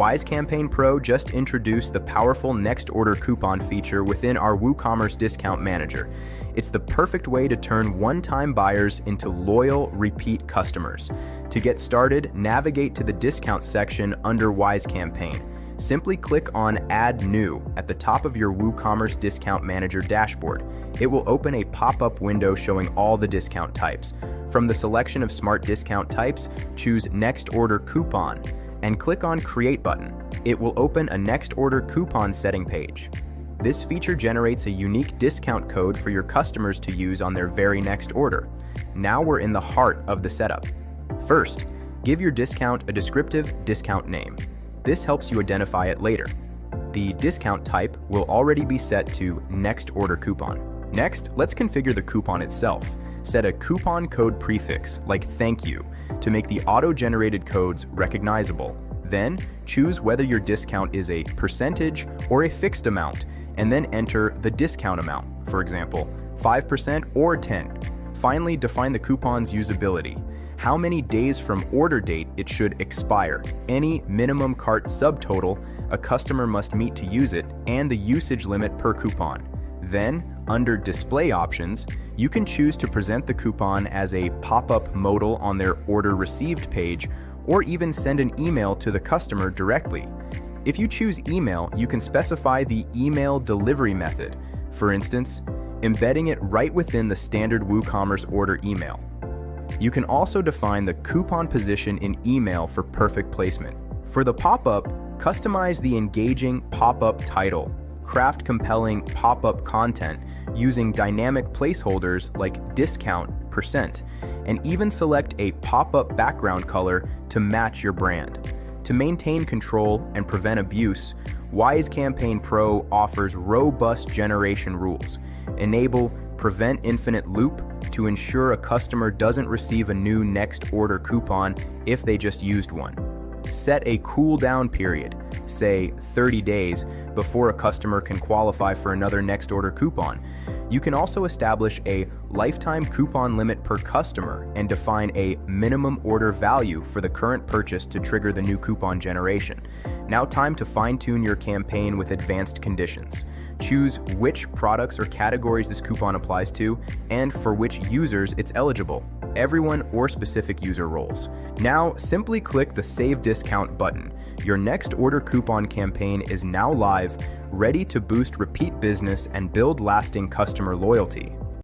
WiseCampaign Pro just introduced the powerful Next Order Coupon feature within our WooCommerce Discount Manager. It's the perfect way to turn one-time buyers into loyal, repeat customers. To get started, navigate to the discount section under WiseCampaign. Simply click on Add New at the top of your WooCommerce Discount Manager dashboard. It will open a pop-up window showing all the discount types. From the selection of smart discount types, choose Next Order Coupon and click on Create button. It will open a Next Order Coupon setting page. This feature generates a unique discount code for your customers to use on their very next order. Now we're in the heart of the setup. First, give your discount a descriptive discount name. This helps you identify it later. The discount type will already be set to Next Order Coupon. Next, let's configure the coupon itself. Set a coupon code prefix, like thank you, to make the auto-generated codes recognizable. Then, choose whether your discount is a percentage or a fixed amount, and then enter the discount amount, for example, 5% or 10%. Finally, define the coupon's usability. How many days from order date it should expire, any minimum cart subtotal a customer must meet to use it, and the usage limit per coupon. Then, under Display Options, you can choose to present the coupon as a pop-up modal on their Order Received page, or even send an email to the customer directly. If you choose email, you can specify the email delivery method, for instance, embedding it right within the standard WooCommerce order email. You can also define the coupon position in email for perfect placement. For the pop-up, customize the engaging pop-up title, craft compelling pop-up content using dynamic placeholders like discount, %, and even select a pop-up background color to match your brand. To maintain control and prevent abuse, WiseCampaign Pro offers robust generation rules. Enable Prevent Infinite Loop to ensure a customer doesn't receive a new next order coupon if they just used one. Set a cooldown period, say 30 days, before a customer can qualify for another next order coupon. You can also establish a lifetime coupon limit per customer and define a minimum order value for the current purchase to trigger the new coupon generation. Now time to fine-tune your campaign with advanced conditions. Choose which products or categories this coupon applies to and for which users it's eligible, everyone or specific user roles. Now, simply click the Save Discount button. Your next order coupon campaign is now live, ready to boost repeat business and build lasting customer loyalty.